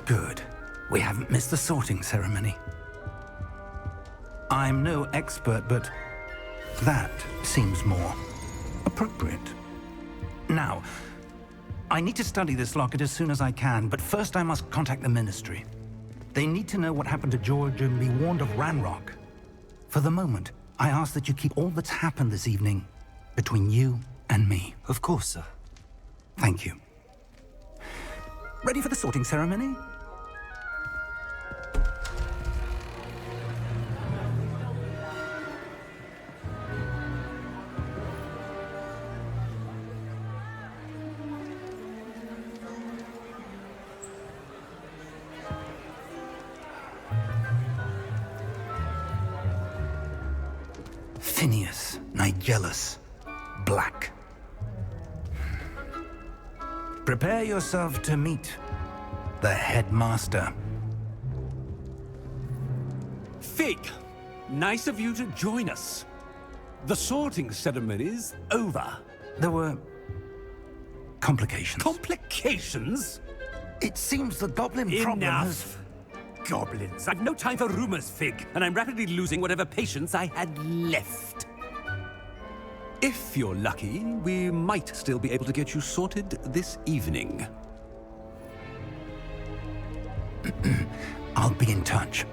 Good. We haven't missed the sorting ceremony. I'm no expert, but that seems more appropriate. Now, I need to study this locket as soon as I can, but first I must contact the Ministry. They need to know what happened to George and be warned of Ranrock. For the moment, I ask that you keep all that's happened this evening between you and me. Of course, sir. Thank you. Ready for the sorting ceremony? Phineas, Nigellus, Black. Prepare yourself to meet the headmaster. Fig, nice of you to join us. The sorting ceremony's over. There were complications. Complications? It seems the goblin problem has... Enough! Goblins. I've no time for rumors, Fig, and I'm rapidly losing whatever patience I had left. If you're lucky, we might still be able to get you sorted this evening. I'll be in touch.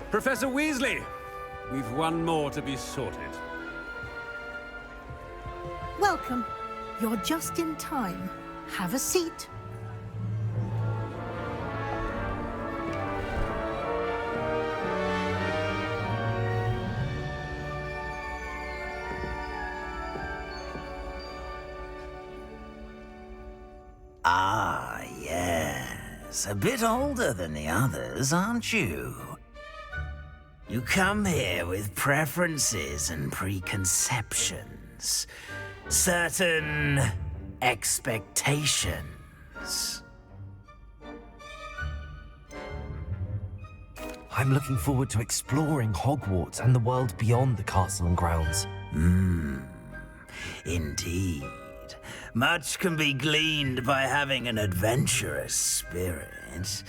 Professor Weasley, we've one more to be sorted. Welcome. You're just in time. Have a seat. Ah, yes. A bit older than the others, aren't you? You come here with preferences and preconceptions. Certain expectations. I'm looking forward to exploring Hogwarts and the world beyond the castle and grounds. Indeed. Much can be gleaned by having an adventurous spirit,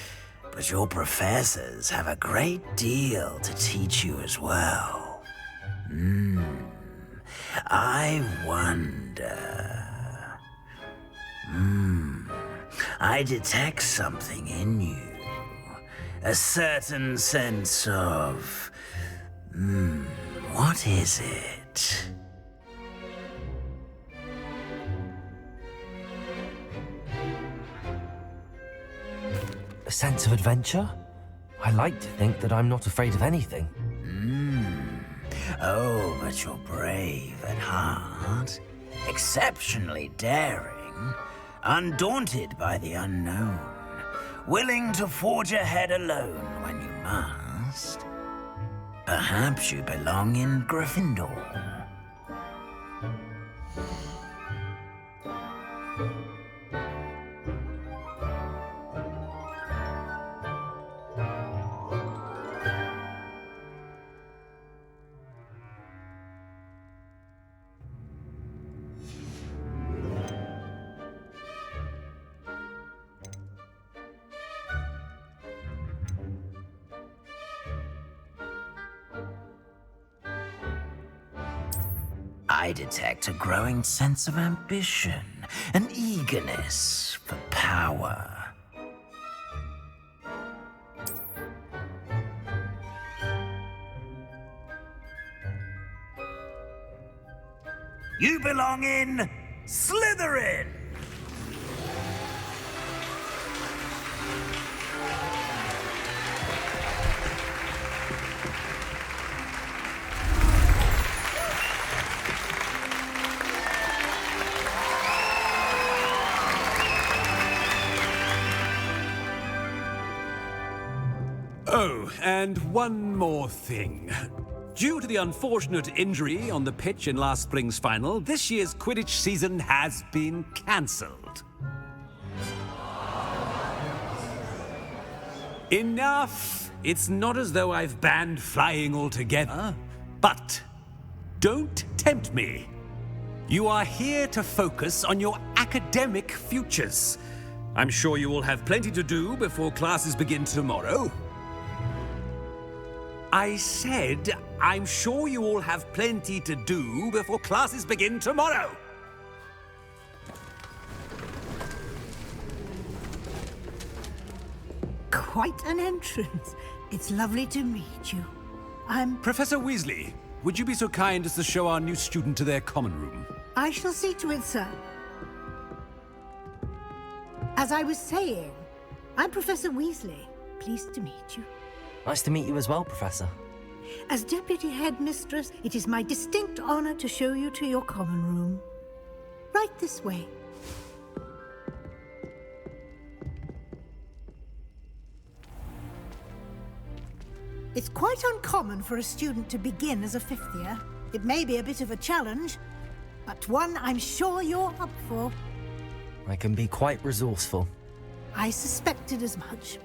but your professors have a great deal to teach you as well. I wonder... I detect something in you. A certain sense of... what is it? A sense of adventure? I like to think that I'm not afraid of anything. Oh, but you're brave at heart, exceptionally daring, undaunted by the unknown, willing to forge ahead alone when you must. Perhaps you belong in Gryffindor. I detect a growing sense of ambition, an eagerness for power. You belong in Slytherin! Oh, and one more thing. Due to the unfortunate injury on the pitch in last spring's final, this year's Quidditch season has been cancelled. Enough! It's not as though I've banned flying altogether, but don't tempt me. You are here to focus on your academic futures. I'm sure you will have plenty to do before classes begin tomorrow. I said, I'm sure you all have plenty to do before classes begin tomorrow. Quite an entrance. It's lovely to meet you. Professor Weasley, would you be so kind as to show our new student to their common room? I shall see to it, sir. As I was saying, I'm Professor Weasley. Pleased to meet you. Nice to meet you as well, Professor. As Deputy Headmistress, it is my distinct honor to show you to your common room. Right this way. It's quite uncommon for a student to begin as a fifth year. It may be a bit of a challenge, but one I'm sure you're up for. I can be quite resourceful. I suspected as much.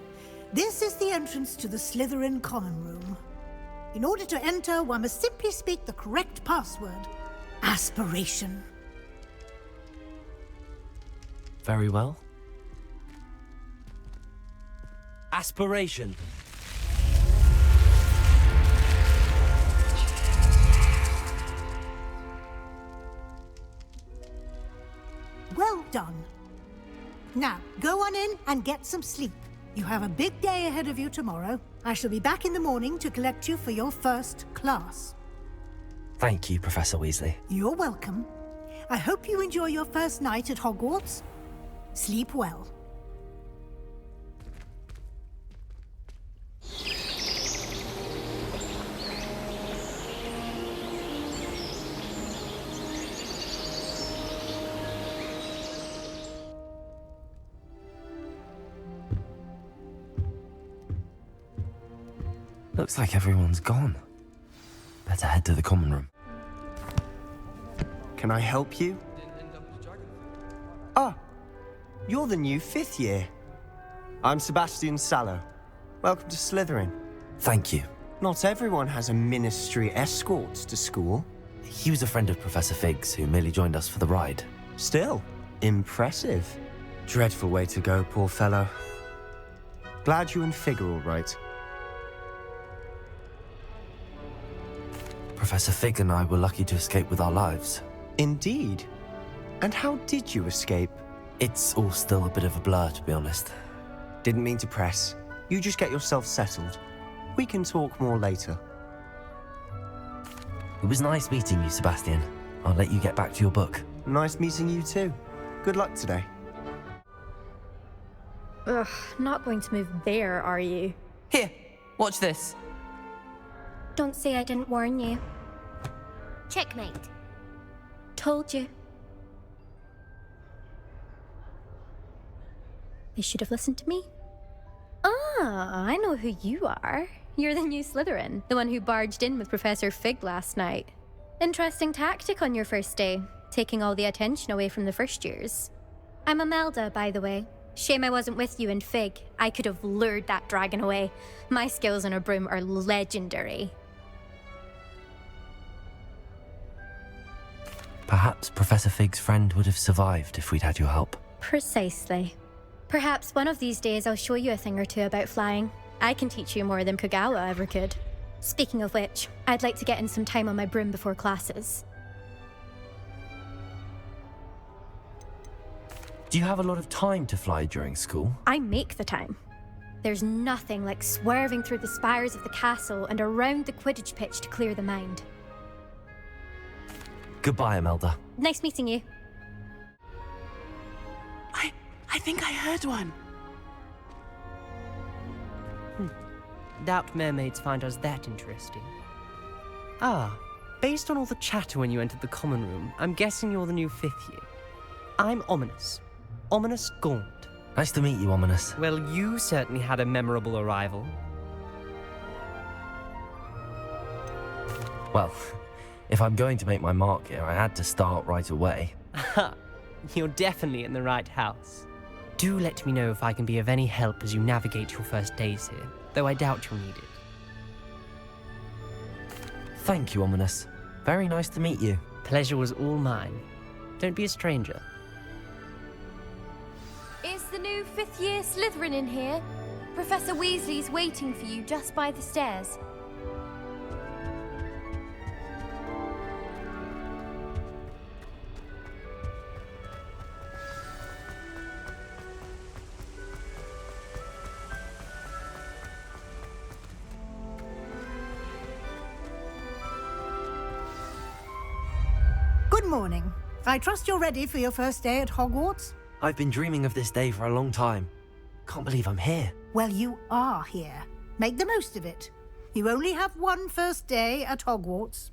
This is the entrance to the Slytherin common room. In order to enter, one must simply speak the correct password. Aspiration. Very well. Aspiration. Well done. Now, go on in and get some sleep. You have a big day ahead of you tomorrow. I shall be back in the morning to collect you for your first class. Thank you, Professor Weasley. You're welcome. I hope you enjoy your first night at Hogwarts. Sleep well. Looks like everyone's gone. Better head to the common room. Can I help you? Ah, you're the new fifth year. I'm Sebastian Sallow. Welcome to Slytherin. Thank you. Not everyone has a ministry escort to school. He was a friend of Professor Fig's who merely joined us for the ride. Still, impressive. Dreadful way to go, poor fellow. Glad you and Fig are all right. Professor Fig and I were lucky to escape with our lives. Indeed. And how did you escape? It's all still a bit of a blur, to be honest. Didn't mean to press. You just get yourself settled. We can talk more later. It was nice meeting you, Sebastian. I'll let you get back to your book. Nice meeting you too. Good luck today. Ugh, not going to move there, are you? Here, watch this. Don't say I didn't warn you. Checkmate. Told you. They should have listened to me. Ah, I know who you are. You're the new Slytherin, the one who barged in with Professor Fig last night. Interesting tactic on your first day, taking all the attention away from the first years. I'm Imelda, by the way. Shame I wasn't with you and Fig. I could have lured that dragon away. My skills on a broom are legendary. Perhaps Professor Fig's friend would have survived if we'd had your help. Precisely. Perhaps one of these days I'll show you a thing or two about flying. I can teach you more than Kogawa ever could. Speaking of which, I'd like to get in some time on my broom before classes. Do you have a lot of time to fly during school? I make the time. There's nothing like swerving through the spires of the castle and around the Quidditch pitch to clear the mind. Goodbye, Imelda. Nice meeting you. I think I heard one. Doubt mermaids find us that interesting. Ah, based on all the chatter when you entered the common room, I'm guessing you're the new fifth year. I'm Ominous. Ominous Gaunt. Nice to meet you, Ominous. Well, you certainly had a memorable arrival. Well, if I'm going to make my mark here, I had to start right away. Ha! You're definitely in the right house. Do let me know if I can be of any help as you navigate your first days here, though I doubt you'll need it. Thank you, Ominous. Very nice to meet you. Pleasure was all mine. Don't be a stranger. Is the new fifth-year Slytherin in here? Professor Weasley's waiting for you just by the stairs. Good morning. I trust you're ready for your first day at Hogwarts? I've been dreaming of this day for a long time. Can't believe I'm here. Well, you are here. Make the most of it. You only have one first day at Hogwarts.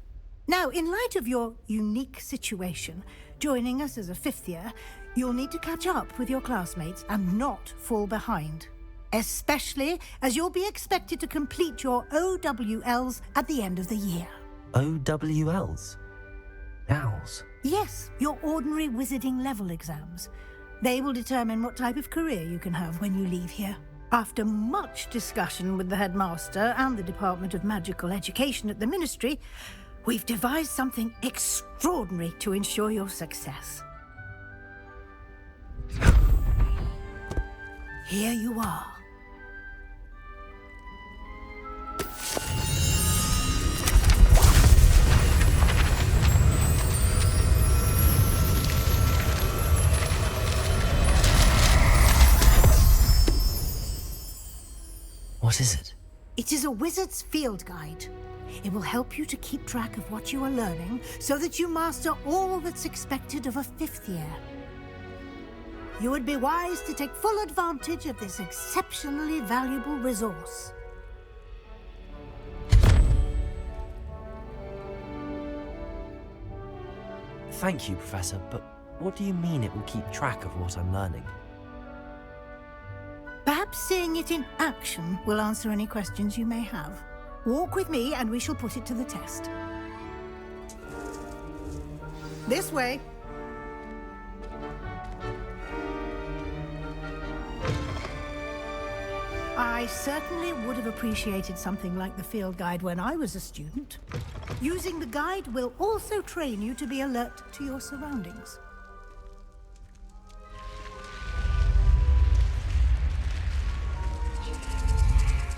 Now, in light of your unique situation, joining us as a fifth year, you'll need to catch up with your classmates and not fall behind. Especially as you'll be expected to complete your OWLs at the end of the year. OWLs? Owls? Yes, your ordinary wizarding level exams. They will determine what type of career you can have when you leave here. After much discussion with the headmaster and the Department of Magical Education at the Ministry, we've devised something extraordinary to ensure your success. Here you are. What is it? It is a wizard's field guide. It will help you to keep track of what you are learning so that you master all that's expected of a fifth year. You would be wise to take full advantage of this exceptionally valuable resource. Thank you, Professor, but what do you mean it will keep track of what I'm learning? Perhaps seeing it in action will answer any questions you may have. Walk with me and we shall put it to the test. This way. I certainly would have appreciated something like the field guide when I was a student. Using the guide will also train you to be alert to your surroundings.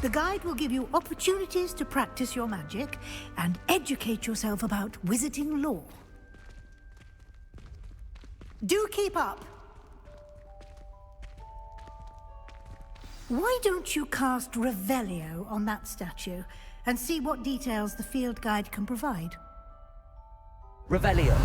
The guide will give you opportunities to practice your magic and educate yourself about wizarding lore. Do keep up! Why don't you cast Revelio on that statue and see what details the field guide can provide? Revelio.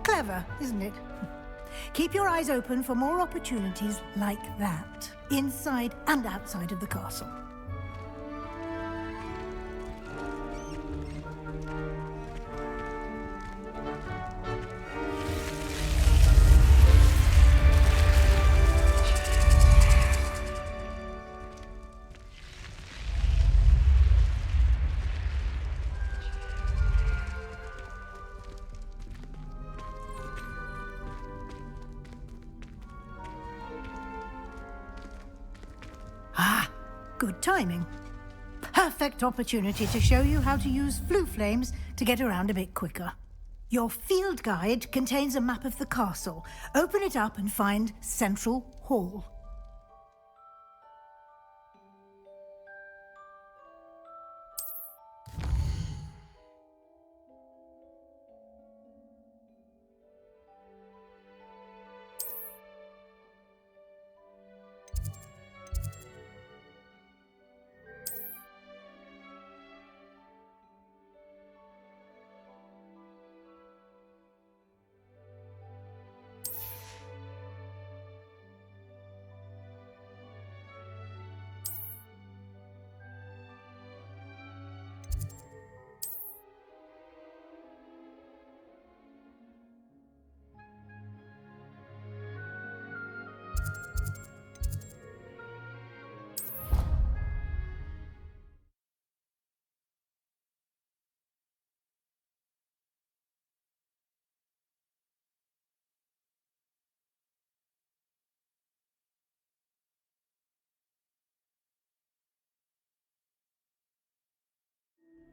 Clever, isn't it? Keep your eyes open for more opportunities like that, inside and outside of the castle. Good timing. Perfect opportunity to show you how to use flue flames to get around a bit quicker. Your field guide contains a map of the castle. Open it up and find Central Hall.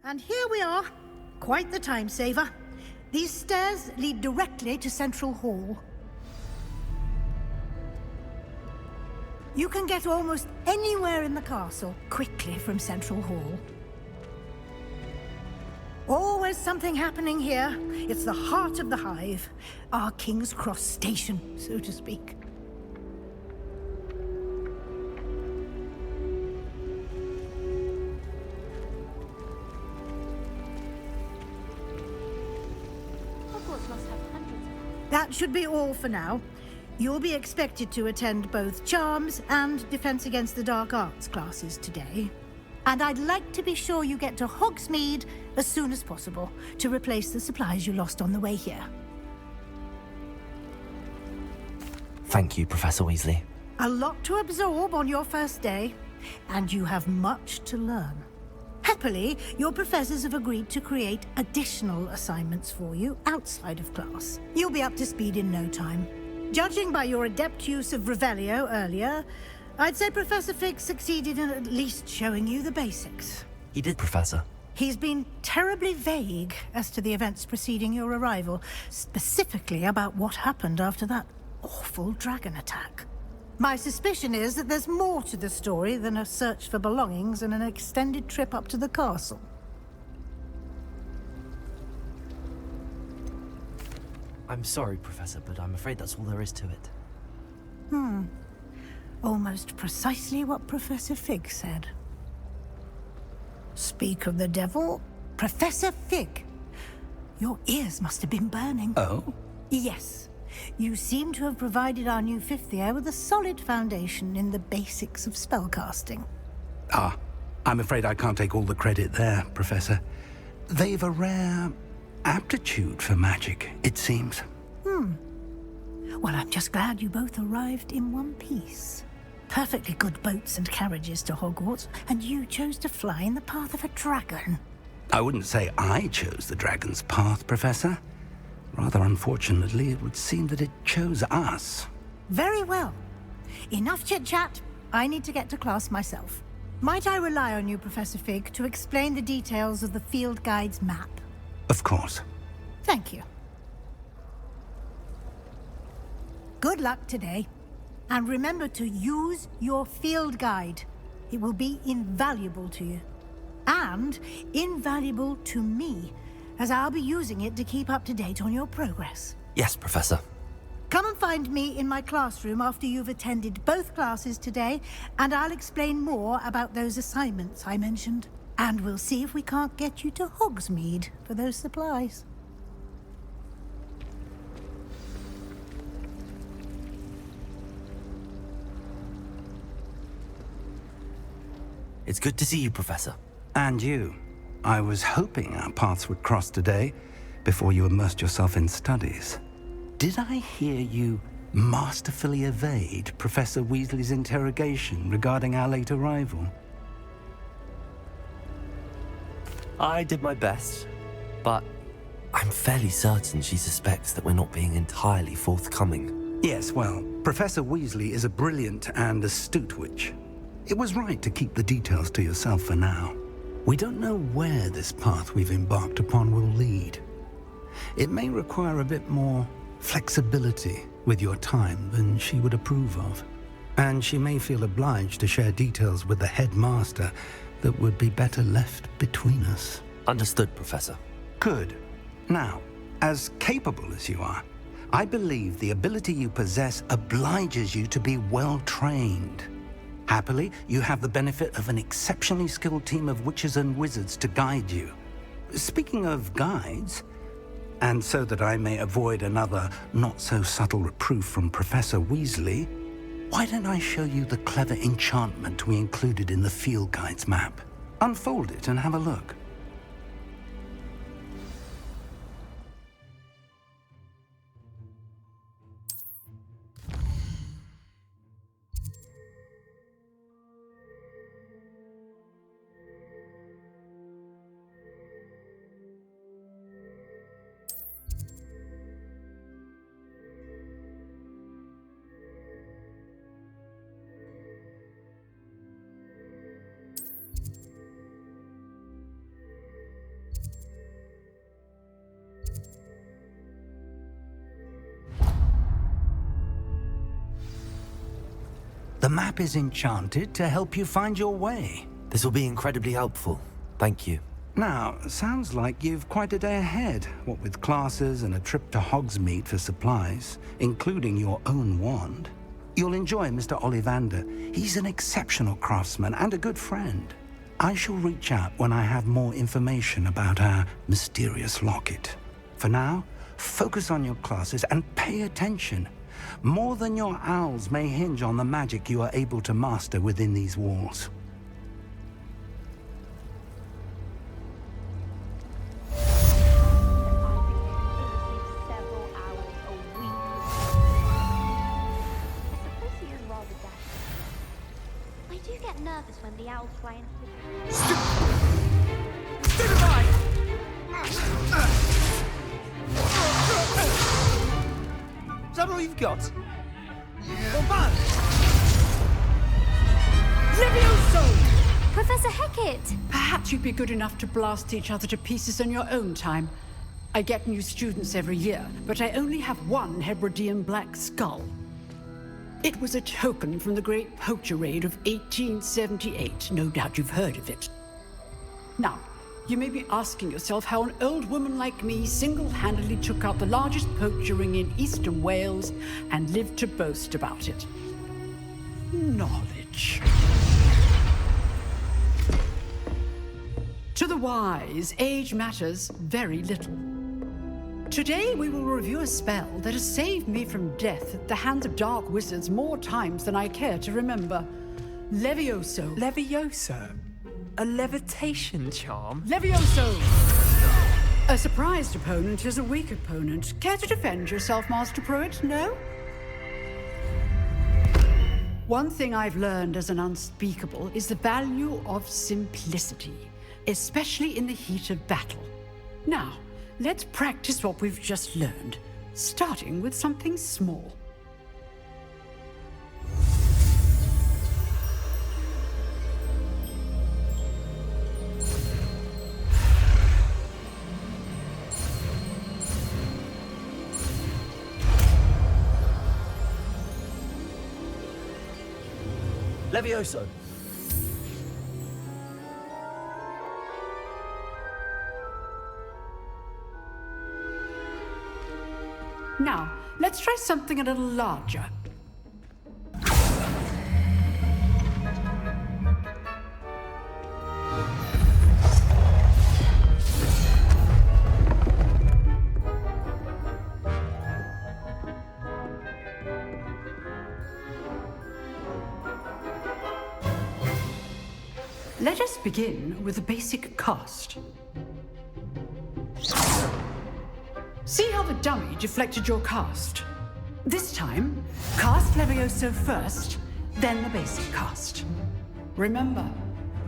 And here we are. Quite the time saver. These stairs lead directly to Central Hall. You can get almost anywhere in the castle quickly from Central Hall. Always something happening here. It's the heart of the hive. Our King's Cross station, so to speak. Hogwarts must have hundreds of... That should be all for now. You'll be expected to attend both Charms and Defense Against the Dark Arts classes today. And I'd like to be sure you get to Hogsmeade as soon as possible to replace the supplies you lost on the way here. Thank you, Professor Weasley. A lot to absorb on your first day, and you have much to learn. Happily, your professors have agreed to create additional assignments for you outside of class. You'll be up to speed in no time. Judging by your adept use of Revelio earlier, I'd say Professor Fig succeeded in at least showing you the basics. He did, Professor. He's been terribly vague as to the events preceding your arrival, specifically about what happened after that awful dragon attack. My suspicion is that there's more to the story than a search for belongings and an extended trip up to the castle. I'm sorry, Professor, but I'm afraid that's all there is to it. Almost precisely what Professor Fig said. Speak of the devil, Professor Fig. Your ears must have been burning. Oh? Yes. You seem to have provided our new fifth year with a solid foundation in the basics of spellcasting. Ah, I'm afraid I can't take all the credit there, Professor. They've a rare aptitude for magic, it seems. Well, I'm just glad you both arrived in one piece. Perfectly good boats and carriages to Hogwarts, and you chose to fly in the path of a dragon. I wouldn't say I chose the dragon's path, Professor. Rather unfortunately, it would seem that it chose us. Very well. Enough chit-chat. I need to get to class myself. Might I rely on you, Professor Fig, to explain the details of the field guide's map? Of course. Thank you. Good luck today. And remember to use your field guide. It will be invaluable to you. And invaluable to me, as I'll be using it to keep up to date on your progress. Yes, Professor. Come and find me in my classroom after you've attended both classes today, and I'll explain more about those assignments I mentioned. And we'll see if we can't get you to Hogsmeade for those supplies. It's good to see you, Professor. And you. I was hoping our paths would cross today, before you immersed yourself in studies. Did I hear you masterfully evade Professor Weasley's interrogation regarding our late arrival? I did my best, but I'm fairly certain she suspects that we're not being entirely forthcoming. Yes, well, Professor Weasley is a brilliant and astute witch. It was right to keep the details to yourself for now. We don't know where this path we've embarked upon will lead. It may require a bit more flexibility with your time than she would approve of. And she may feel obliged to share details with the headmaster that would be better left between us. Understood, Professor. Good. Now, as capable as you are, I believe the ability you possess obliges you to be well trained. Happily, you have the benefit of an exceptionally skilled team of witches and wizards to guide you. Speaking of guides, and so that I may avoid another not-so-subtle reproof from Professor Weasley, why don't I show you the clever enchantment we included in the field guide's map? Unfold it and have a look. The map is enchanted to help you find your way. This will be incredibly helpful. Thank you. Now, sounds like you've quite a day ahead, what with classes and a trip to Hogsmeade for supplies, including your own wand. You'll enjoy Mr. Ollivander. He's an exceptional craftsman and a good friend. I shall reach out when I have more information about our mysterious locket. For now, focus on your classes and pay attention. More than your owls may hinge on the magic you are able to master within these walls. Nervous when the owls fly into the... Is that all you've got? Levioso! Professor Hecat! Perhaps you'd be good enough to blast each other to pieces in your own time. I get new students every year, but I only have one Hebridean black skull. It was a token from the Great Poacher Raid of 1878. No doubt you've heard of it. Now, you may be asking yourself how an old woman like me single-handedly took out the largest poacher ring in eastern Wales and lived to boast about it. Knowledge. To the wise, age matters very little. Today we will review a spell that has saved me from death at the hands of dark wizards more times than I care to remember. Levioso. Levioso? A levitation charm? Levioso! A surprised opponent is a weak opponent. Care to defend yourself, Master Pruitt? No? One thing I've learned as an unspeakable is the value of simplicity, especially in the heat of battle. Now, let's practice what we've just learned, starting with something small. Levioso! Now, let's try something a little larger. Let us begin with the basic cast. See how the dummy deflected your cast? This time, cast Levioso first, then the basic cast. Remember,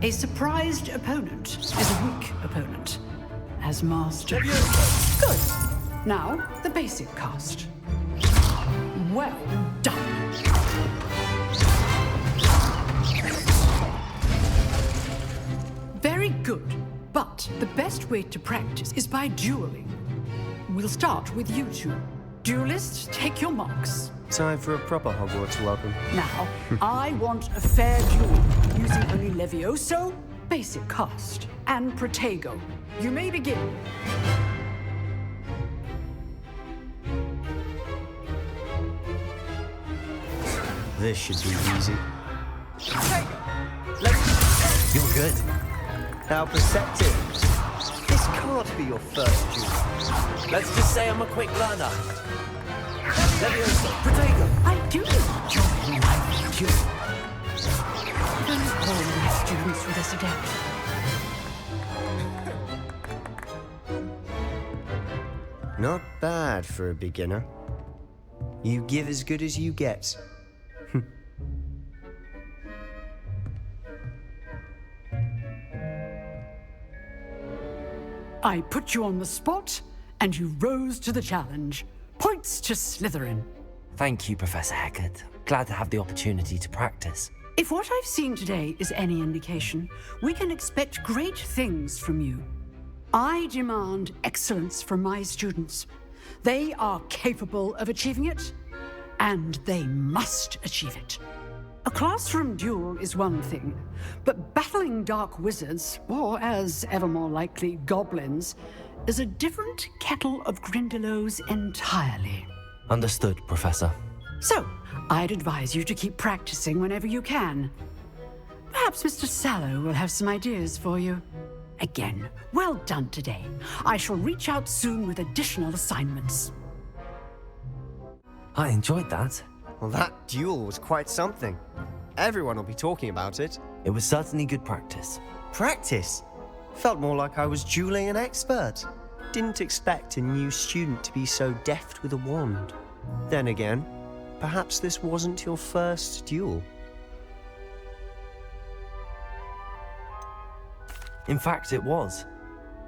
a surprised opponent is a weak opponent. As master. Good. Now, the basic cast. Well done. Very good, but the best way to practice is by dueling. We'll start with you two. Duelists, take your marks. Time for a proper Hogwarts welcome. Now, I want a fair duel, using only Levioso, basic cast, and Protego. You may begin. This should be easy. You're good. How perceptive. This can't be your first duel. Let's just say I'm a quick learner. Levioso, Protego! I do enjoy my duel. Don't call my students with us again. Not bad for a beginner. You give as good as you get. I put you on the spot, and you rose to the challenge. Points to Slytherin. Thank you, Professor Hecat. Glad to have the opportunity to practice. If what I've seen today is any indication, we can expect great things from you. I demand excellence from my students. They are capable of achieving it, and they must achieve it. A classroom duel is one thing, but battling dark wizards, or as ever more likely, goblins, is a different kettle of Grindylows entirely. Understood, Professor. So, I'd advise you to keep practicing whenever you can. Perhaps Mr. Sallow will have some ideas for you. Again, well done today. I shall reach out soon with additional assignments. I enjoyed that. Well, that duel was quite something. Everyone will be talking about it. It was certainly good practice. Practice? Felt more like I was dueling an expert. Didn't expect a new student to be so deft with a wand. Then again, perhaps this wasn't your first duel. In fact, it was.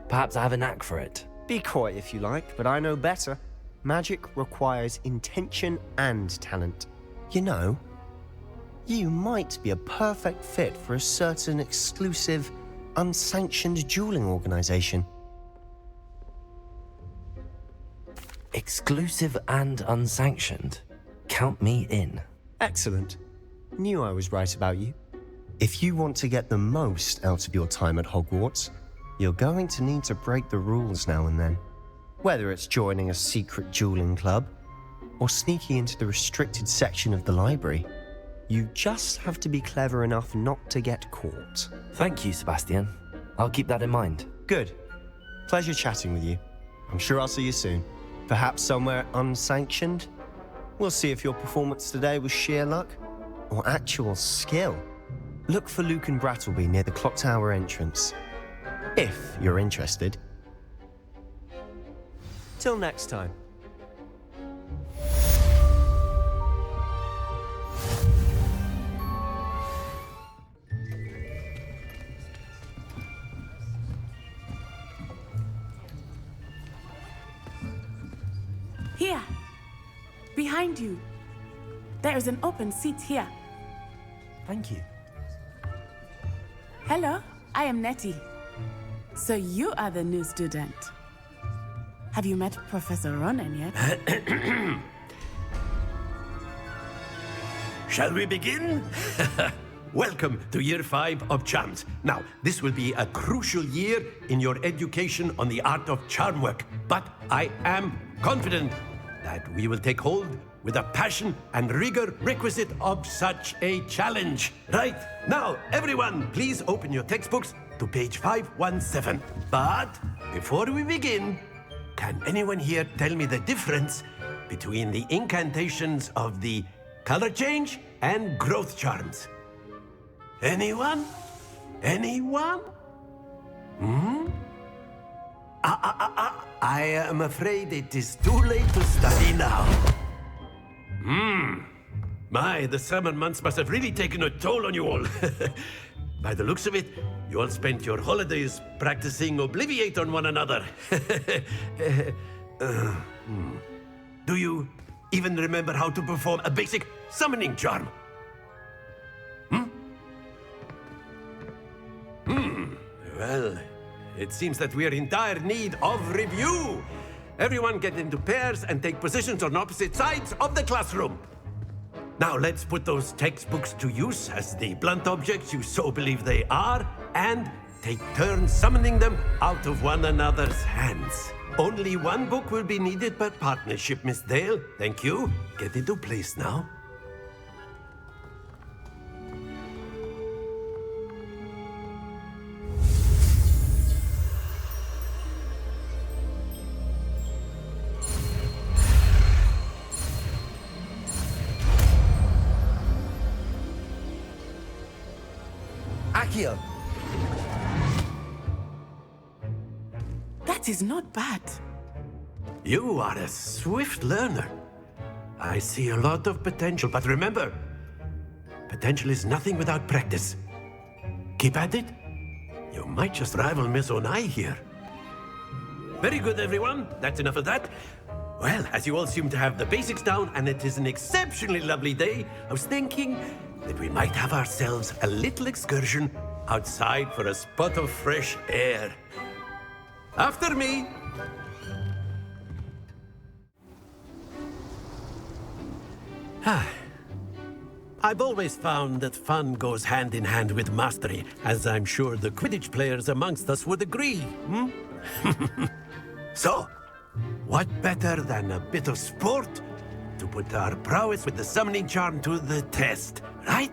Perhaps I have a knack for it. Be coy if you like, but I know better. Magic requires intention and talent. You know, you might be a perfect fit for a certain exclusive, unsanctioned dueling organization. Exclusive and unsanctioned. Count me in. Excellent. Knew I was right about you. If you want to get the most out of your time at Hogwarts, you're going to need to break the rules now and then. Whether it's joining a secret dueling club or sneaking into the restricted section of the library, you just have to be clever enough not to get caught. Thank you, Sebastian. I'll keep that in mind. Good. Pleasure chatting with you. I'm sure I'll see you soon. Perhaps somewhere unsanctioned? We'll see if your performance today was sheer luck or actual skill. Look for Luke and Brattleby near the clock tower entrance, if you're interested. Till next time. Here, behind you. There is an open seat here. Thank you. Hello, I am Nettie. So you are the new student. Have you met Professor Ronan yet? Shall we begin? Welcome to Year 5 of Charms. Now, this will be a crucial year in your education on the art of charm work, but I am confident that we will take hold with the passion and rigor requisite of such a challenge. Right, now, everyone, please open your textbooks to page 517. But before we begin, can anyone here tell me the difference between the incantations of the color change and growth charms? Anyone? Anyone? I am afraid it is too late to study now. My, the summer months must have really taken a toll on you all. By the looks of it, you all spent your holidays practicing Obliviate on one another. Do you even remember how to perform a basic summoning charm? Well, it seems that we are in dire need of review. Everyone get into pairs and take positions on opposite sides of the classroom. Now let's put those textbooks to use as the blunt objects you so believe they are, and take turns summoning them out of one another's hands. Only one book will be needed per partnership, Miss Dale. Thank you. Get into place now. Accio! That is not bad. You are a swift learner. I see a lot of potential, but remember, potential is nothing without practice. Keep at it. You might just rival Miss Onai here. Very good, everyone. That's enough of that. Well, as you all seem to have the basics down, and it is an exceptionally lovely day, I was thinking that we might have ourselves a little excursion outside for a spot of fresh air. After me. I've always found that fun goes hand in hand with mastery, as I'm sure the Quidditch players amongst us would agree, hmm? So, what better than a bit of sport to put our prowess with the summoning charm to the test, right?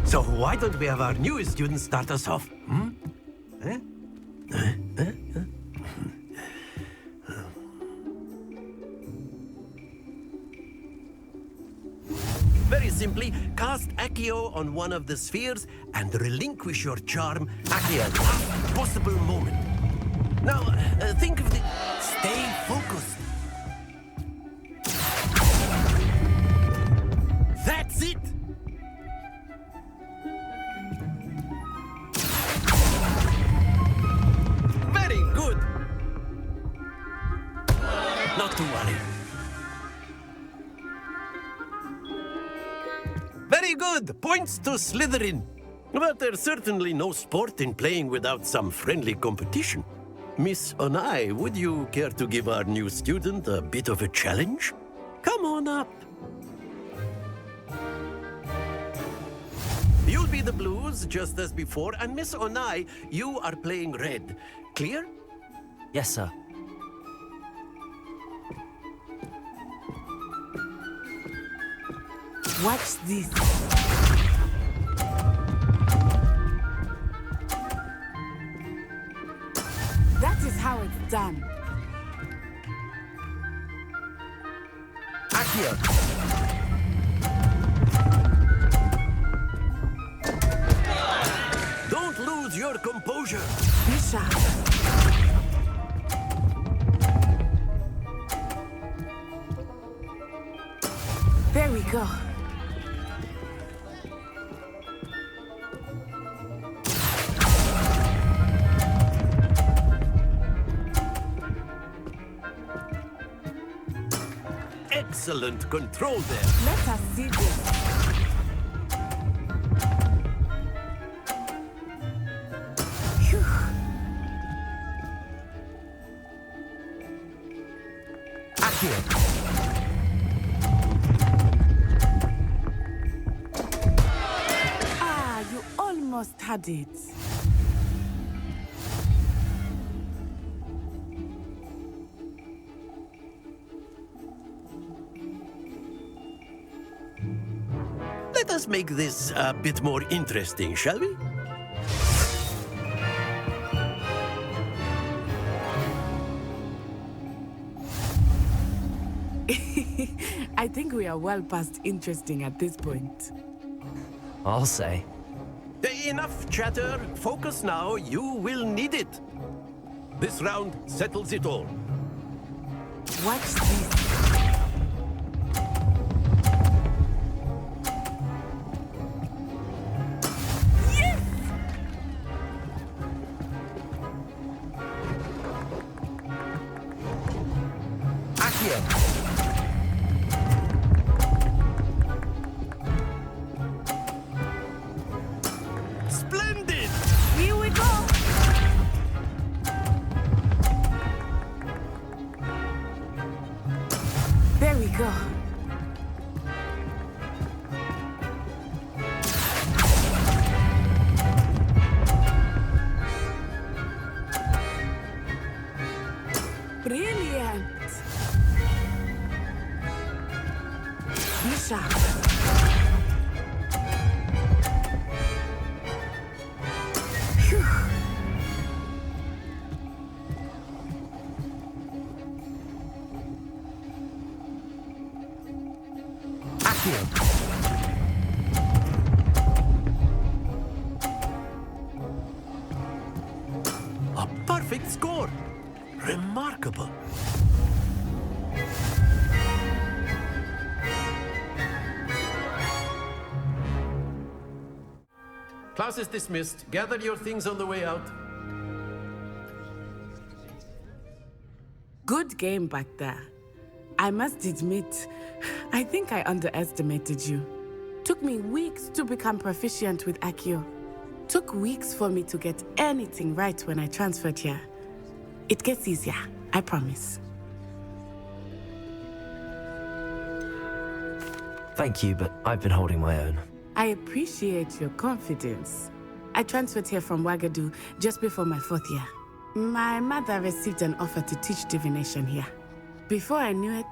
So why don't we have our newest student start us off? Very simply, cast Accio on one of the spheres and relinquish your charm at the last possible moment. Now, think of the... Stay focused. That's it! Very good! Not to worry. Very good! Points to Slytherin. But there's certainly no sport in playing without some friendly competition. Miss Onai, would you care to give our new student a bit of a challenge? Come on up. You'll be the blues, just as before, and Miss Onai, you are playing red. Clear? Yes, sir. Watch this. That is how it's done. Accio. Don't lose your composure. Bishop. There we go. Excellent control there. Let us see this. Phew. Accio. Ah, you almost had it. Let us make this a bit more interesting, shall we? I think we are well past interesting at this point. I'll say. Enough chatter. Focus now. You will need it. This round settles it all. Watch this. Splendid! Here we go. There we go. Brilliant. Bishop. Phew. Accio. A perfect score. Remarkable. Class is dismissed. Gather your things on the way out. Good game back there. I must admit, I think I underestimated you. Took me weeks to become proficient with Accio. Took weeks for me to get anything right when I transferred here. It gets easier, I promise. Thank you, but I've been holding my own. I appreciate your confidence. I transferred here from Wagadu just before my 4th year. My mother received an offer to teach divination here. Before I knew it,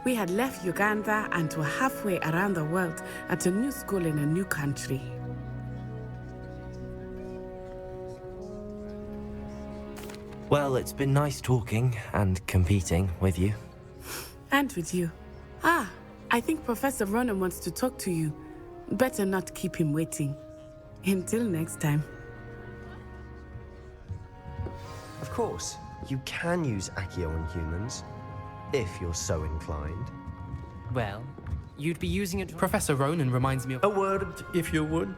we had left Uganda and were halfway around the world at a new school in a new country. Well, it's been nice talking and competing with you. And with you. Ah, I think Professor Ronan wants to talk to you. Better not keep him waiting. Until next time. Of course, you can use Accio on humans, if you're so inclined. Well, you'd be using it. Professor Ronan reminds me of. A word, if you would.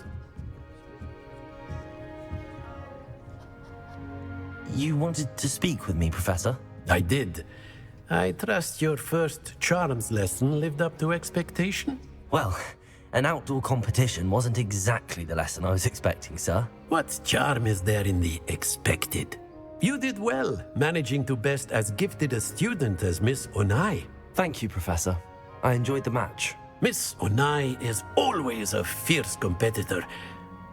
You wanted to speak with me, Professor? I did. I trust your first charms lesson lived up to expectation? Well, an outdoor competition wasn't exactly the lesson I was expecting, sir. What charm is there in the expected? You did well, managing to best as gifted a student as Miss Onai. Thank you, Professor. I enjoyed the match. Miss Onai is always a fierce competitor,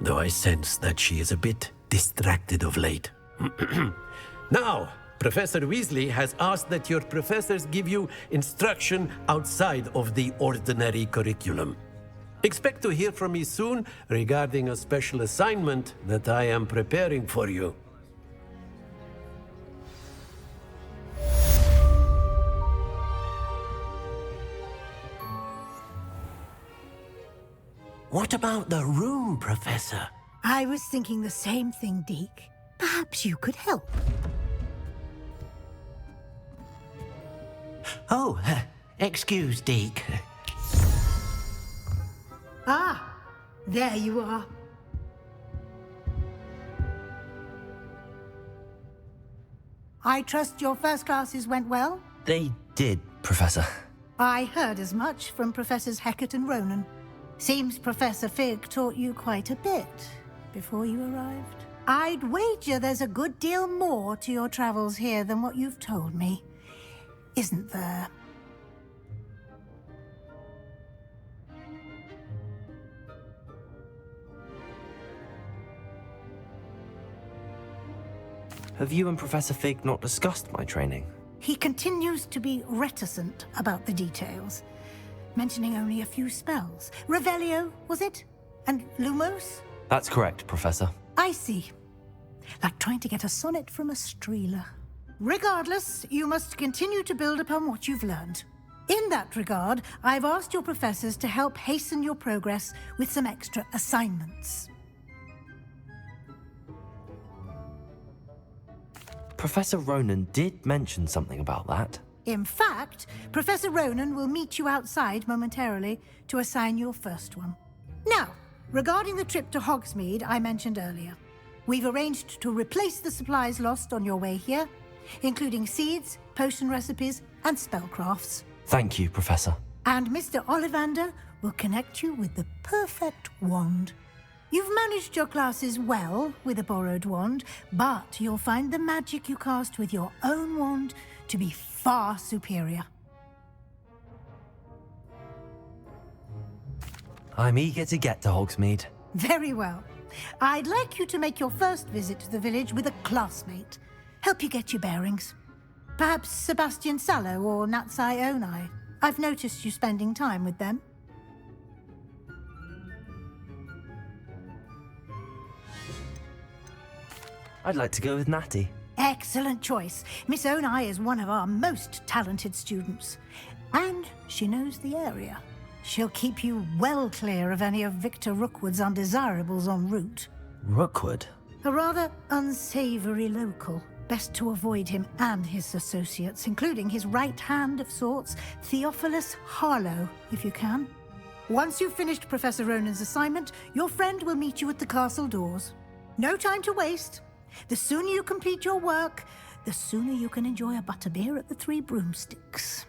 though I sense that she is a bit distracted of late. Now, Professor Weasley has asked that your professors give you instruction outside of the ordinary curriculum. Expect to hear from me soon regarding a special assignment that I am preparing for you. What about the room, Professor? I was thinking the same thing, Deke. Perhaps you could help. Oh, excuse, Deke. Ah, there you are. I trust your first classes went well? They did, Professor. I heard as much from Professors Hecat and Ronan. Seems Professor Fig taught you quite a bit before you arrived. I'd wager there's a good deal more to your travels here than what you've told me. Isn't there? Have you and Professor Fig not discussed my training? He continues to be reticent about the details, mentioning only a few spells. Revelio, was it? And Lumos? That's correct, Professor. I see. Like trying to get a sonnet from a streeler. Regardless, you must continue to build upon what you've learned. In that regard, I've asked your professors to help hasten your progress with some extra assignments. Professor Ronan did mention something about that. In fact, Professor Ronan will meet you outside momentarily to assign your first one. Now, regarding the trip to Hogsmeade I mentioned earlier, we've arranged to replace the supplies lost on your way here, including seeds, potion recipes, and spellcrafts. Thank you, Professor. And Mr. Ollivander will connect you with the perfect wand. You've managed your classes well with a borrowed wand, but you'll find the magic you cast with your own wand to be far superior. I'm eager to get to Hogsmeade. Very well. I'd like you to make your first visit to the village with a classmate. Help you get your bearings. Perhaps Sebastian Sallow or Natsai Onai. I've noticed you spending time with them. I'd like to go with Natty. Excellent choice. Miss Onai is one of our most talented students. And she knows the area. She'll keep you well clear of any of Victor Rookwood's undesirables en route. Rookwood? A rather unsavory local. Best to avoid him and his associates, including his right hand of sorts, Theophilus Harlow, if you can. Once you've finished Professor Ronan's assignment, your friend will meet you at the castle doors. No time to waste. The sooner you complete your work, the sooner you can enjoy a butterbeer at the Three Broomsticks.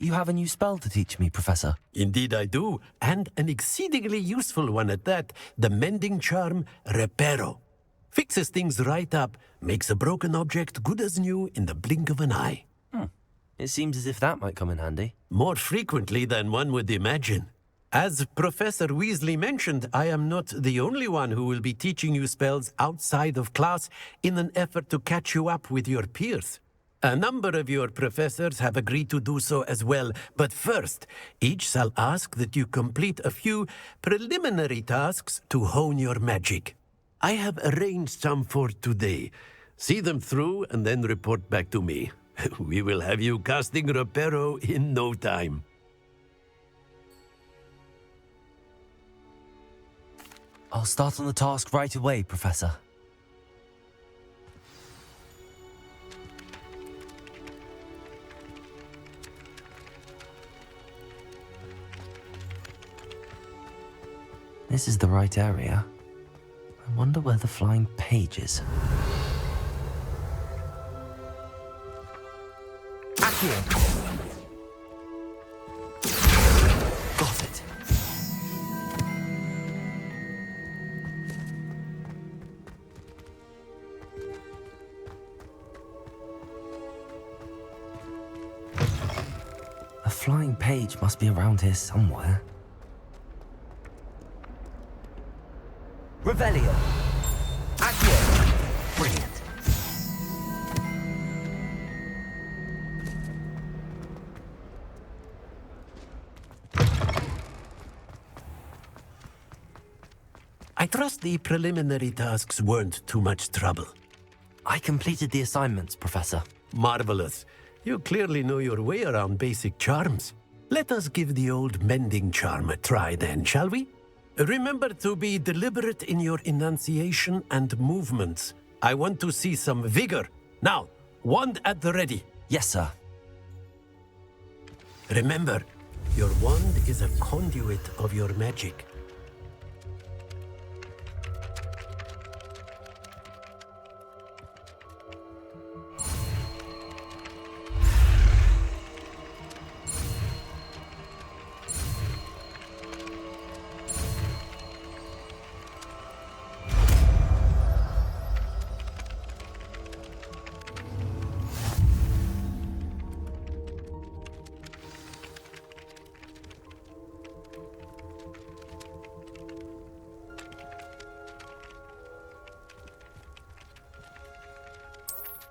You have a new spell to teach me, Professor. Indeed I do, and an exceedingly useful one at that, the mending charm Reparo. Fixes things right up, makes a broken object good as new in the blink of an eye. It seems as if that might come in handy. More frequently than one would imagine. As Professor Weasley mentioned, I am not the only one who will be teaching you spells outside of class in an effort to catch you up with your peers. A number of your professors have agreed to do so as well, but first, each shall ask that you complete a few preliminary tasks to hone your magic. I have arranged some for today. See them through and then report back to me. We will have you casting Reparo in no time. I'll start on the task right away, Professor. This is the right area. I wonder where the flying page is. Got it. A flying page must be around here somewhere. Revelio. Accio. Brilliant. I trust the preliminary tasks weren't too much trouble. I completed the assignments, Professor. Marvelous. You clearly know your way around basic charms. Let us give the old mending charm a try then, shall we? Remember to be deliberate in your enunciation and movements. I want to see some vigor. Now, wand at the ready. Yes, sir. Remember, your wand is a conduit of your magic.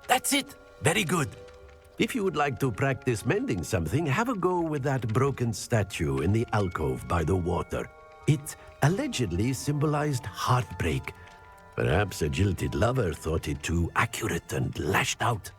That's it. Very good. If you would like to practice mending something, have a go with that broken statue in the alcove by the water. It allegedly symbolized heartbreak. Perhaps a jilted lover thought it too accurate and lashed out.